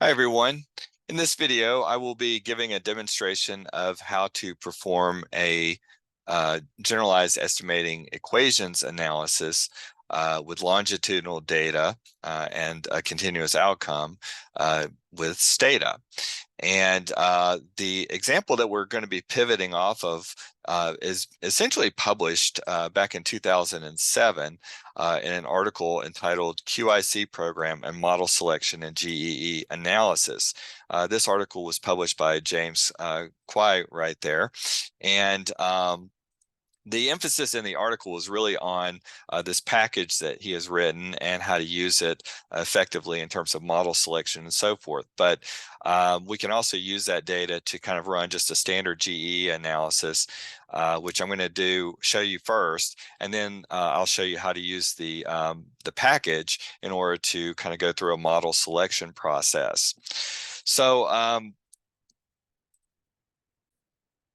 Hi everyone. In this video, I will be giving a demonstration of how to perform a generalized estimating equations analysis with longitudinal data and a continuous outcome with Stata. And the example that we're going to be pivoting off of is essentially published back in 2007 in an article entitled QIC Program and Model Selection in GEE Analysis. This article was published by James Quay right there. And the emphasis in the article is really on this package that he has written and how to use it effectively in terms of model selection and so forth. But we can also use that data to kind of run just a standard GE analysis, which I'm going to show you first, and then I'll show you how to use the package in order to kind of go through a model selection process. So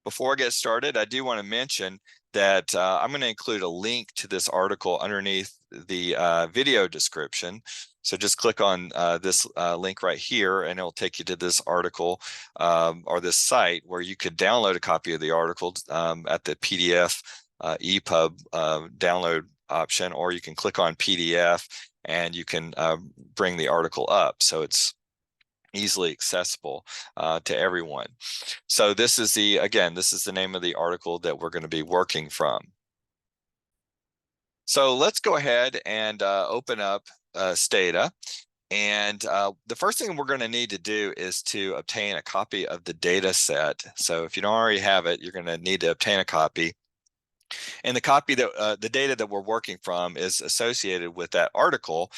before I get started, I do want to mention that I'm going to include a link to this article underneath the video description. So just click on this link right here, and it'll take you to this article or this site where you could download a copy of the article at the PDF EPUB download option, or you can click on PDF and you can bring the article up. So it's easily accessible to everyone. So this is this is the name of the article that we're going to be working from. So let's go ahead and open up Stata. And the first thing we're going to need to do is to obtain a copy of the data set. So if you don't already have it, you're going to need to obtain a copy. And the copy that the data that we're working from is associated with that article,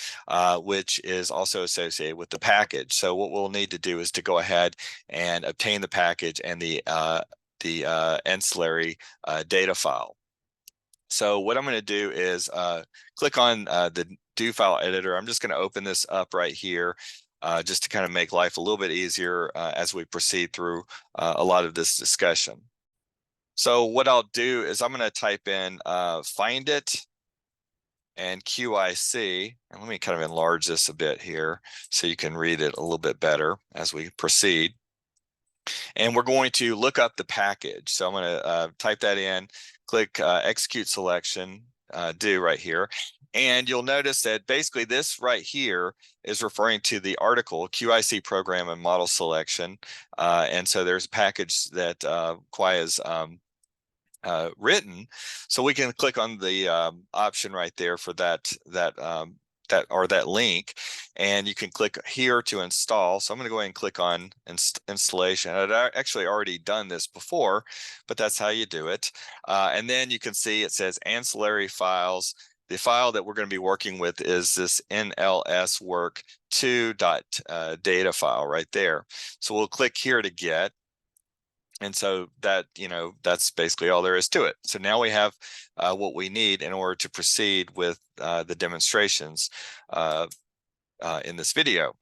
which is also associated with the package. So what we'll need to do is to go ahead and obtain the package and the ancillary data file. So what I'm going to do is click on the do file editor. I'm just going to open this up right here just to kind of make life a little bit easier as we proceed through a lot of this discussion. So what I'll do is I'm going to type in find it and QIC, and let me kind of enlarge this a bit here so you can read it a little bit better as we proceed. And we're going to look up the package. So I'm going to type that in, click execute selection, do right here. And you'll notice that basically this right here is referring to the article QIC Program and Model Selection. And so there's a package that Quay has written, so we can click on the option right there for that link, and you can click here to install. So I'm going to go ahead and click on installation. I'd actually already done this before, but that's how you do it. And then you can see it says ancillary files. The file that we're going to be working with is this NLS work 2.data file right there. So we'll click here to get. And so that, that's basically all there is to it. So now we have what we need in order to proceed with the demonstrations in this video.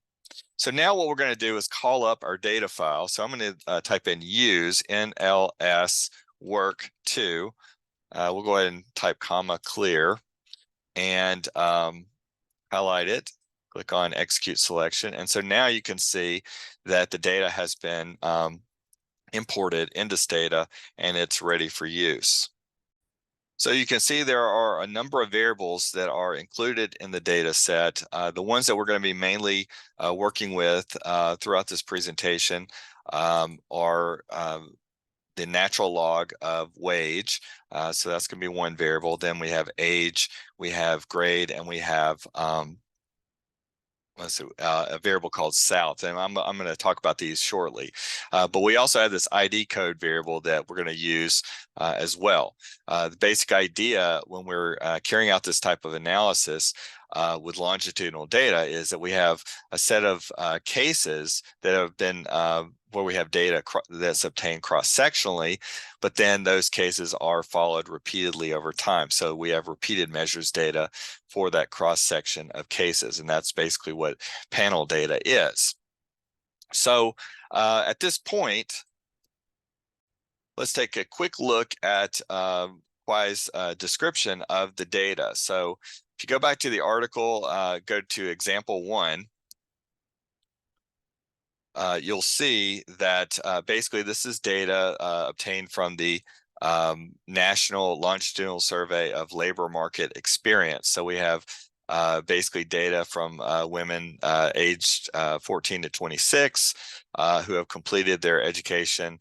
So now what we're going to do is call up our data file. So I'm going to type in use NLS work 2. We'll go ahead and type comma clear and highlight it. Click on execute selection. And so now you can see that the data has been imported into Stata and it's ready for use. So you can see there are a number of variables that are included in the data set. The ones that we're going to be mainly working with throughout this presentation are the natural log of wage. So that's going to be one variable. Then we have age, we have grade, and we have a variable called south, and I'm going to talk about these shortly. But we also have this ID code variable that we're going to use as well. The basic idea when we're carrying out this type of analysis with longitudinal data is that we have a set of cases that have been where we have data that's obtained cross-sectionally, but then those cases are followed repeatedly over time. So we have repeated measures data for that cross-section of cases, and that's basically what panel data is. So at this point, let's take a quick look at Quay's description of the data. So if you go back to the article, go to example 1, you'll see that basically this is data obtained from the National Longitudinal Survey of Labor Market Experience. So we have basically data from women aged 14 to 26 who have completed their education,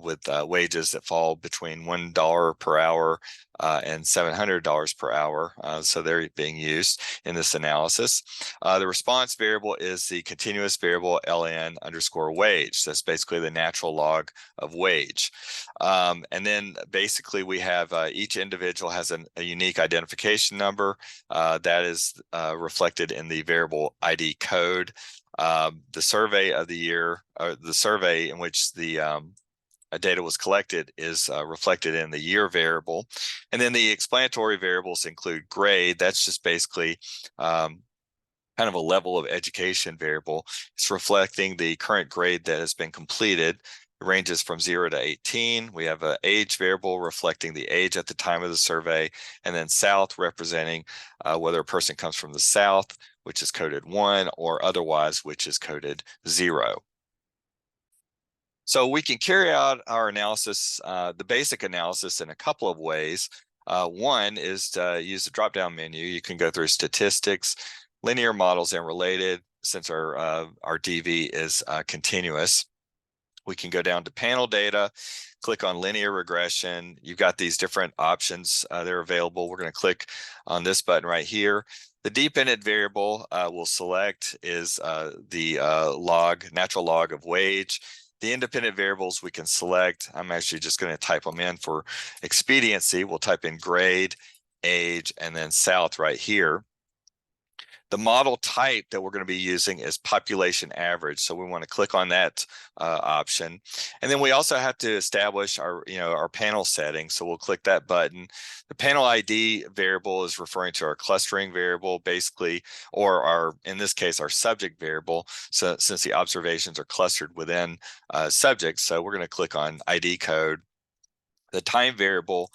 with wages that fall between $1 per hour and $700 per hour. So they're being used in this analysis. The response variable is the continuous variable ln underscore wage. That's basically the natural log of wage. And then basically we have each individual has a unique identification number that is reflected in the variable ID code. The survey of the year, or the survey in which the data was collected, is reflected in the year variable. And then the explanatory variables include grade. That's just basically kind of a level of education variable. It's reflecting the current grade that has been completed. It ranges from 0 to 18. We have an age variable reflecting the age at the time of the survey, and then South representing whether a person comes from the South, which is coded 1, or otherwise, which is coded 0. So we can carry out our analysis, the basic analysis, in a couple of ways. One is to use the drop-down menu. You can go through statistics, linear models, and related, since our DV is continuous. We can go down to panel data, click on linear regression. You've got these different options that are available. We're going to click on this button right here. The dependent variable we'll select is the natural log of wage. The independent variables we can select. I'm actually just going to type them in for expediency. We'll type in grade, age, and then South right here. The model type that we're going to be using is population average. So we want to click on that option. And then we also have to establish our panel setting. So we'll click that button. The panel ID variable is referring to our clustering variable, basically, or in this case, our subject variable. So since the observations are clustered within subjects, so we're going to click on ID code. The time variable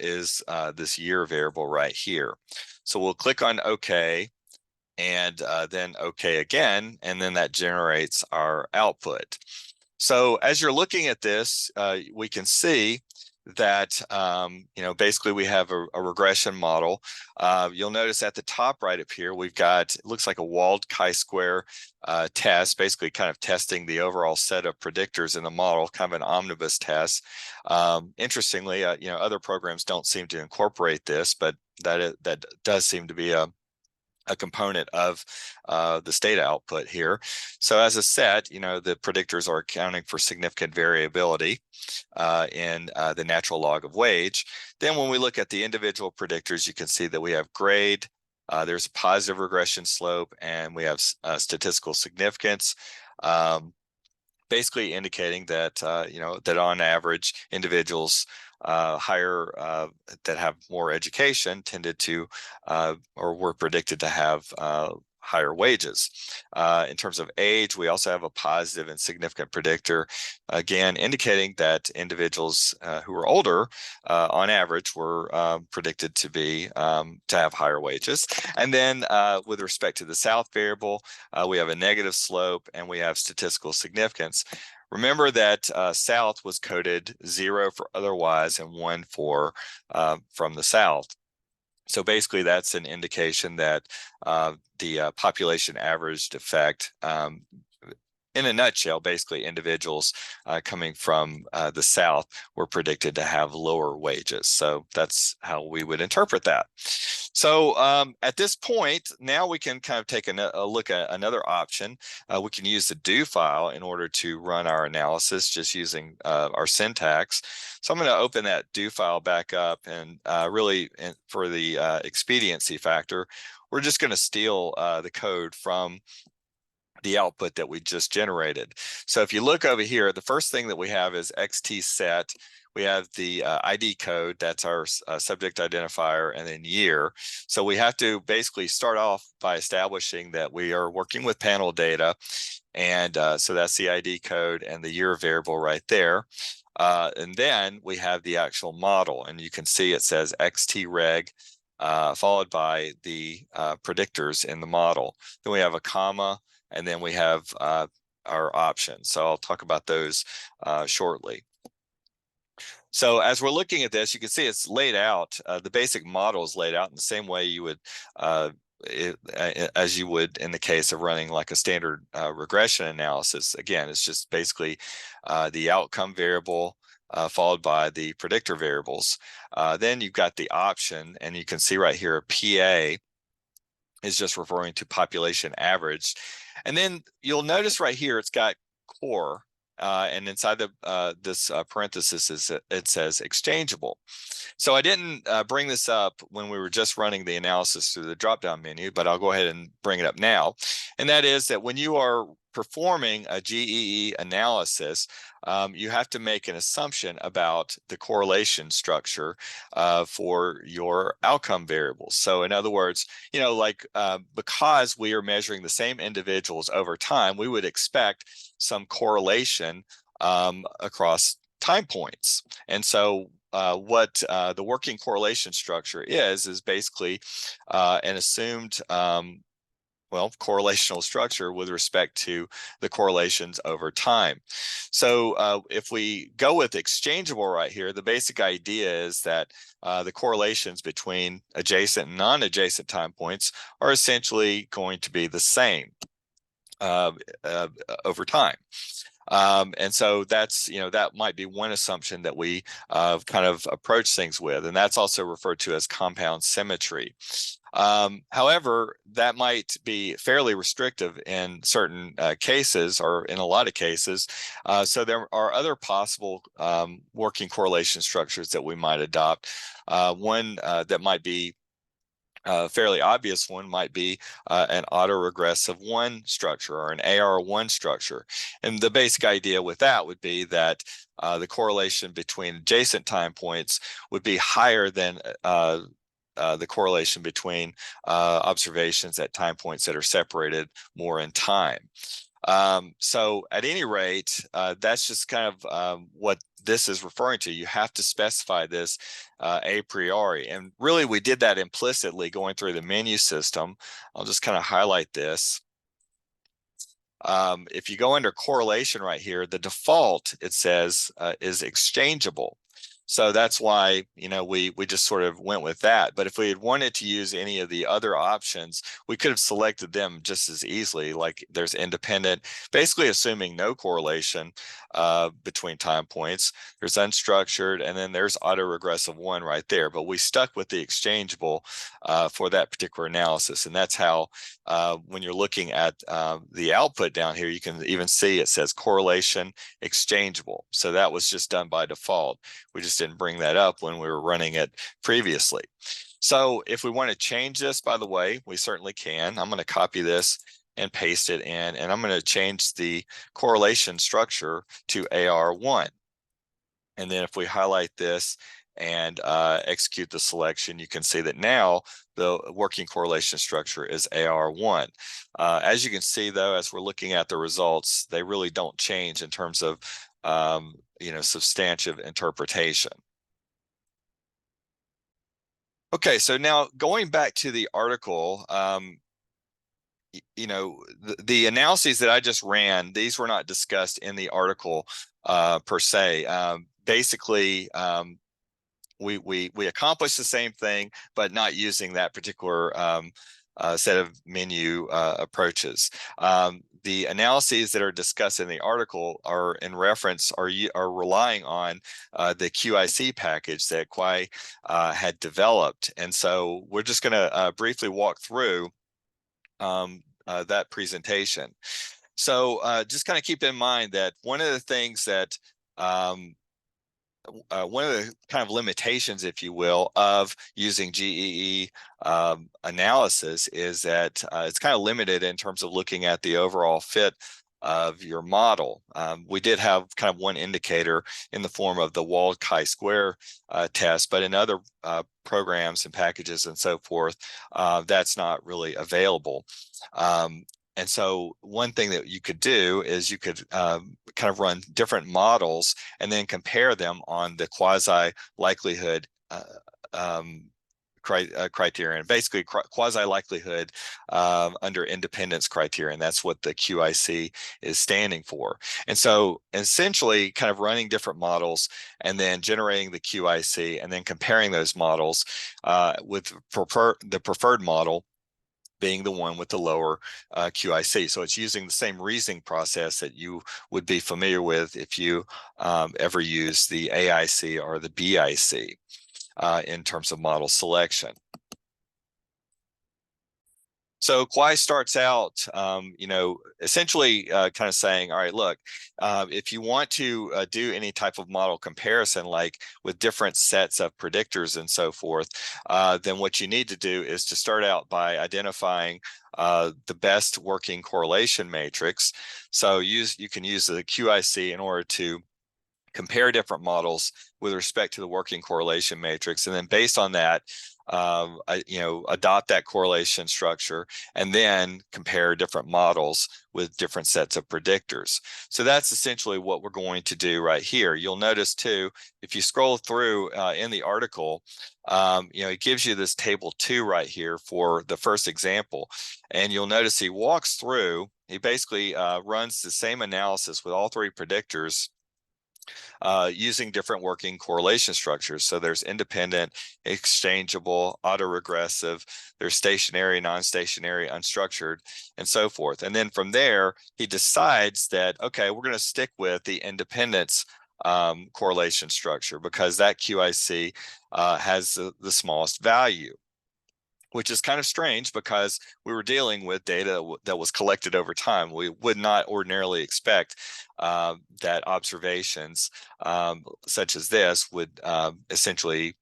is this year variable right here. So we'll click on OK, and then OK again, and then that generates our output. So as you're looking at this, we can see that basically we have a regression model. You'll notice at the top right up here, we've got, it looks like a walled chi-square test, basically kind of testing the overall set of predictors in the model, kind of an omnibus test. Interestingly, other programs don't seem to incorporate this, but that does seem to be a component of the Stata output here. So as a set, the predictors are accounting for significant variability in the natural log of wage. Then when we look at the individual predictors, you can see that we have grade, there's a positive regression slope, and we have statistical significance. Basically indicating that that on average individuals that have more education tended to or were predicted to have higher wages. In terms of age, we also have a positive and significant predictor, again indicating that individuals who were older on average were predicted to have higher wages. And then with respect to the South variable, we have a negative slope and we have statistical significance. Remember that South was coded 0 for otherwise and 1 for from the South. So basically that's an indication that the population averaged effect, in a nutshell, basically individuals coming from the South were predicted to have lower wages. So that's how we would interpret that. So at this point, now we can kind of take a look at another option. We can use the do file in order to run our analysis just using our syntax. So I'm going to open that do file back up, and really for the expediency factor, we're just going to steal the code from the output that we just generated. So if you look over here, the first thing that we have is xt set. We have the ID code, that's our subject identifier, and then year. So we have to basically start off by establishing that we are working with panel data. And so that's the ID code and the year variable right there. And then we have the actual model, and you can see it says xtreg followed by the predictors in the model. Then we have a comma, and then we have our options. So I'll talk about those shortly. So as we're looking at this, you can see it's laid out. The basic model is laid out in the same way you would as you would in the case of running like a standard regression analysis. Again, it's just basically the outcome variable followed by the predictor variables. Then you've got the option, and you can see right here, PA is just referring to population average. And then you'll notice right here, it's got core, and inside the this parenthesis it says exchangeable. So I didn't bring this up when we were just running the analysis through the drop-down menu, but I'll go ahead and bring it up now. And that is that when you are performing a GEE analysis, you have to make an assumption about the correlation structure for your outcome variables. So in other words, like because we are measuring the same individuals over time, we would expect some correlation across time points. And so what the working correlation structure is basically an assumed correlational structure with respect to the correlations over time. So if we go with exchangeable right here, the basic idea is that the correlations between adjacent and non-adjacent time points are essentially going to be the same over time. And so that's, that might be one assumption that we kind of approach things with, and that's also referred to as compound symmetry. However, that might be fairly restrictive in certain cases, or in a lot of cases. So there are other possible working correlation structures that we might adopt. One that might be fairly obvious one might be an autoregressive 1 structure, or an AR1 structure. And the basic idea with that would be that the correlation between adjacent time points would be higher than the correlation between observations at time points that are separated more in time. So at any rate, that's just kind of what this is referring to. You have to specify this a priori. And really, we did that implicitly going through the menu system. I'll just kind of highlight this. If you go under correlation right here, the default, it says, is exchangeable. So that's why, we just sort of went with that. But if we had wanted to use any of the other options, we could have selected them just as easily. Like there's independent, basically assuming no correlation between time points. There's unstructured, and then there's autoregressive 1 right there. But we stuck with the exchangeable for that particular analysis. And that's how, when you're looking at the output down here, you can even see it says correlation exchangeable. So that was just done by default. We just didn't bring that up when we were running it previously. So if we want to change this, by the way, we certainly can. I'm going to copy this and paste it in, and I'm going to change the correlation structure to AR1. And then if we highlight this and execute the selection, you can see that now the working correlation structure is AR1. As you can see, though, as we're looking at the results, they really don't change in terms of substantive interpretation. Okay, so now going back to the article, the analyses that I just ran, these were not discussed in the article per se. Basically, we accomplished the same thing, but not using that particular set of menu approaches. The analyses that are discussed in the article are in reference, are relying on the QIC package that Kwai had developed. And so we're just going to briefly walk through that presentation. So just kind of keep in mind that one of the things that one of the kind of limitations, if you will, of using GEE analysis is that it's kind of limited in terms of looking at the overall fit of your model. We did have kind of one indicator in the form of the Wald chi-square test, but in other programs and packages and so forth, that's not really available. And so one thing that you could do is you could kind of run different models and then compare them on the quasi likelihood criterion, basically quasi likelihood under independence criterion. That's what the QIC is standing for. And so essentially kind of running different models and then generating the QIC and then comparing those models with the preferred model being the one with the lower QIC. So it's using the same reasoning process that you would be familiar with if you ever use the AIC or the BIC in terms of model selection. So Quai starts out, essentially kind of saying, all right, look, if you want to do any type of model comparison, like with different sets of predictors and so forth, then what you need to do is to start out by identifying the best working correlation matrix. So you can use the QIC in order to compare different models with respect to the working correlation matrix, and then based on that, adopt that correlation structure, and then compare different models with different sets of predictors. So that's essentially what we're going to do right here. You'll notice too, if you scroll through in the article, it gives you this table 2 right here for the first example, and you'll notice he walks through. He basically runs the same analysis with all 3 predictors using different working correlation structures. So there's independent, exchangeable, autoregressive, there's stationary, non-stationary, unstructured, and so forth. And then from there, he decides that, okay, we're going to stick with the independence correlation structure because that QIC has the smallest value, which is kind of strange because we were dealing with data that was collected over time. We would not ordinarily expect that observations such as this would essentially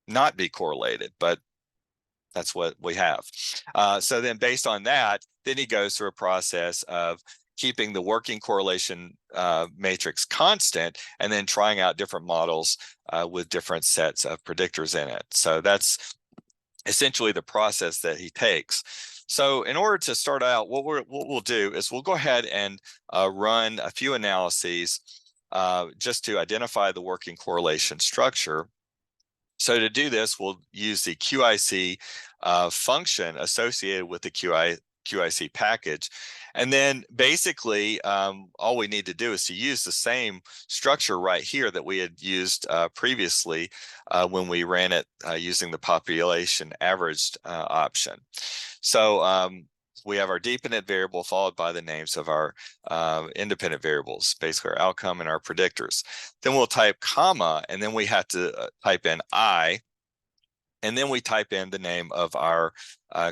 not be correlated, but that's what we have. So then based on that, then he goes through a process of keeping the working correlation matrix constant and then trying out different models with different sets of predictors in it. So that's essentially the process that he takes. So in order to start out, what we'll do is we'll go ahead and run a few analyses just to identify the working correlation structure. So to do this, we'll use the QIC function associated with the QIC package. And then basically, all we need to do is to use the same structure right here that we had used previously when we ran it using the population averaged option. So we have our dependent variable followed by the names of our independent variables, basically our outcome and our predictors. Then we'll type comma, and then we have to type in I, and then we type in the name of our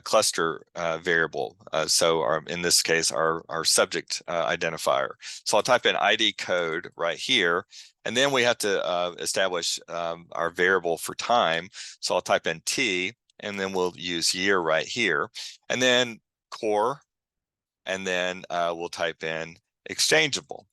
cluster variable. So in this case, our subject identifier. So I'll type in ID code right here, and then we have to establish our variable for time. So I'll type in T, and then we'll use year right here, and then core, and then we'll type in exchangeable.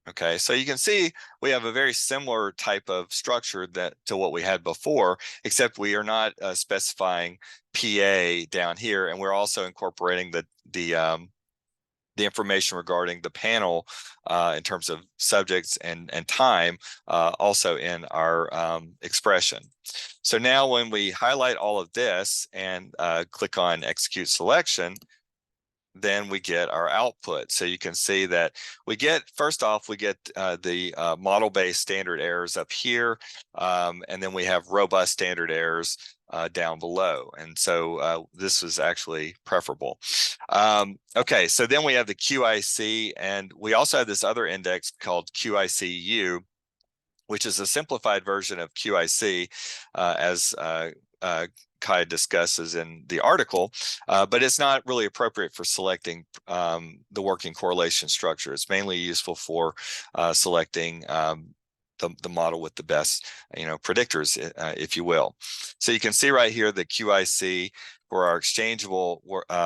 Okay, so you can see we have a very similar type of structure to what we had before, except we are not specifying PA down here, and we're also incorporating the information regarding the panel in terms of subjects and time also in our expression. So now when we highlight all of this and click on execute selection, then we get our output. So you can see that we get, first off, we get the model-based standard errors up here, and then we have robust standard errors down below. And so this was actually preferable. Okay, so then we have the QIC, and we also have this other index called QICU, which is a simplified version of QIC as Kai discusses in the article, but it's not really appropriate for selecting the working correlation structure. It's mainly useful for selecting the model with the best, predictors, if you will. So you can see right here the QIC for our exchangeable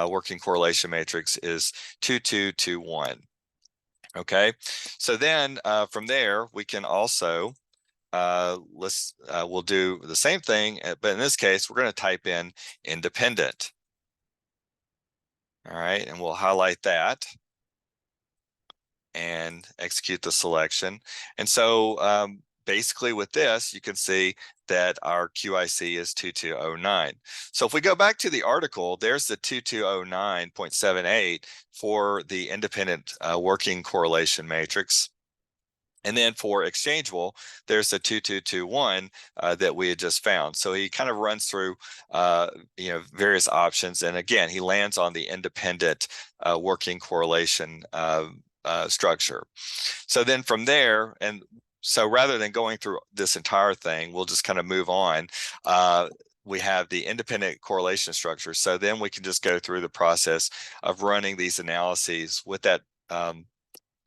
working correlation matrix is 2221. Okay, so then from there we can also we'll do the same thing, but in this case we're going to type in independent. All right, and we'll highlight that and execute the selection. And so basically with this, you can see that our QIC is 2209. So if we go back to the article, there's the 2209.78 for the independent working correlation matrix. And then for exchangeable, there's the 2221 that we had just found. So he kind of runs through various options. And again, he lands on the independent working correlation structure. So then from there, and so rather than going through this entire thing, we'll just kind of move on. We have the independent correlation structure. So then we can just go through the process of running these analyses with that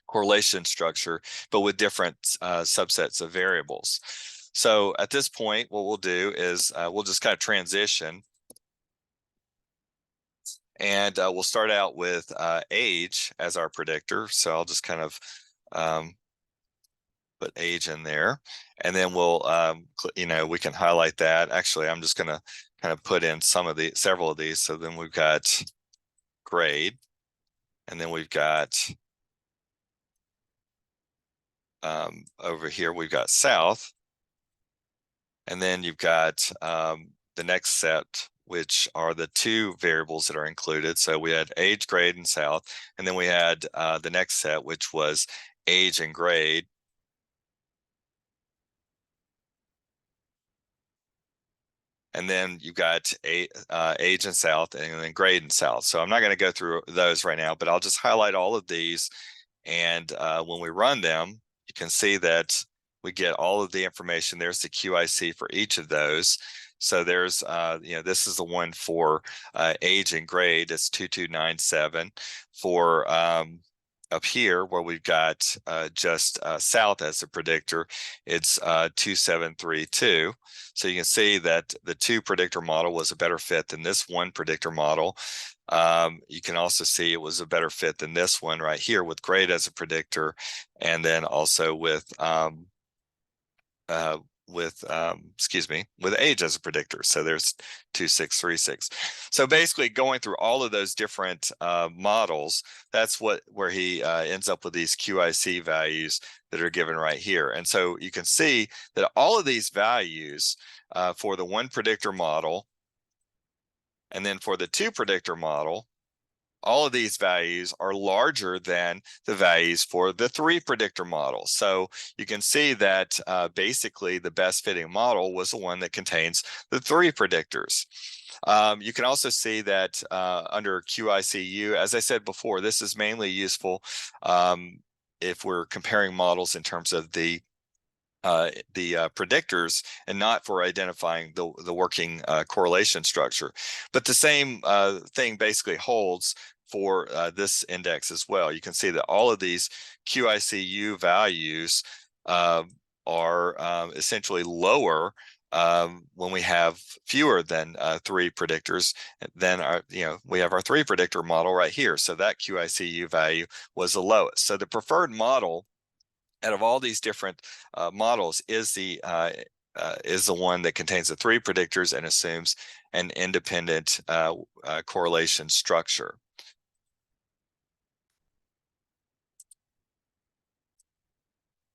correlation structure, but with different subsets of variables. So at this point, what we'll do is we'll just kind of transition, and we'll start out with age as our predictor. So I'll just kind of put age in there, and then we'll we can highlight that. Actually, I'm just going to kind of put in several of these. So then we've got grade, and then we've got over here we've got south, and then you've got the next set, which are the two variables that are included. So we had age, grade, and south, and then we had the next set, which was age and grade. And then you've got age and south, and then grade and south. So I'm not going to go through those right now, but I'll just highlight all of these. And when we run them, you can see that we get all of the information. There's the QIC for each of those. So there's, this is the one for age and grade. It's 2297. For up here, where we've got just south as a predictor, it's 2732. So you can see that the two predictor model was a better fit than this one predictor model. You can also see it was a better fit than this one right here with grade as a predictor, and then also with age as a predictor. So there's 2636. So basically going through all of those different models, that's where he ends up with these QIC values that are given right here. And so you can see that all of these values for the one predictor model, and then for the two predictor model, all of these values are larger than the values for the three predictor model. So you can see that basically the best fitting model was the one that contains the three predictors. You can also see that under QICU, as I said before, this is mainly useful if we're comparing models in terms of the predictors and not for identifying the working correlation structure. But the same thing basically holds for this index as well. You can see that all of these QICU values are essentially lower when we have fewer than three predictors. Then we have our three predictor model right here. So that QICU value was the lowest. So the preferred model out of all these different models is the one that contains the three predictors and assumes an independent correlation structure.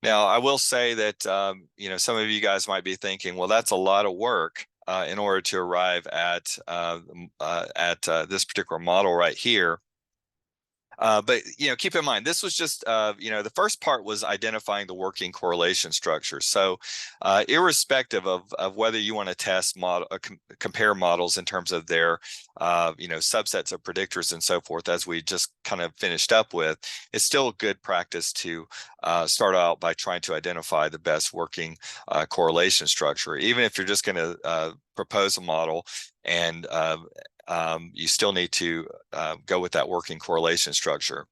Now, I will say that some of you guys might be thinking, well, that's a lot of work in order to arrive at this particular model right here. But keep in mind, this was just the first part was identifying the working correlation structure. So irrespective of whether you want to test compare models in terms of their subsets of predictors and so forth, as we just kind of finished up with, it's still good practice to start out by trying to identify the best working correlation structure, even if you're just going to propose a model and you still need to go with that working correlation structure.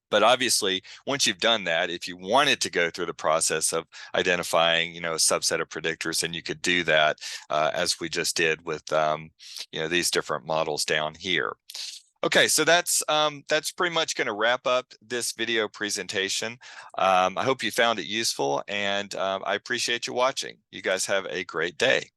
But obviously, once you've done that, if you wanted to go through the process of identifying, a subset of predictors, then you could do that as we just did with, these different models down here. Okay, so that's pretty much going to wrap up this video presentation. I hope you found it useful, and I appreciate you watching. You guys have a great day.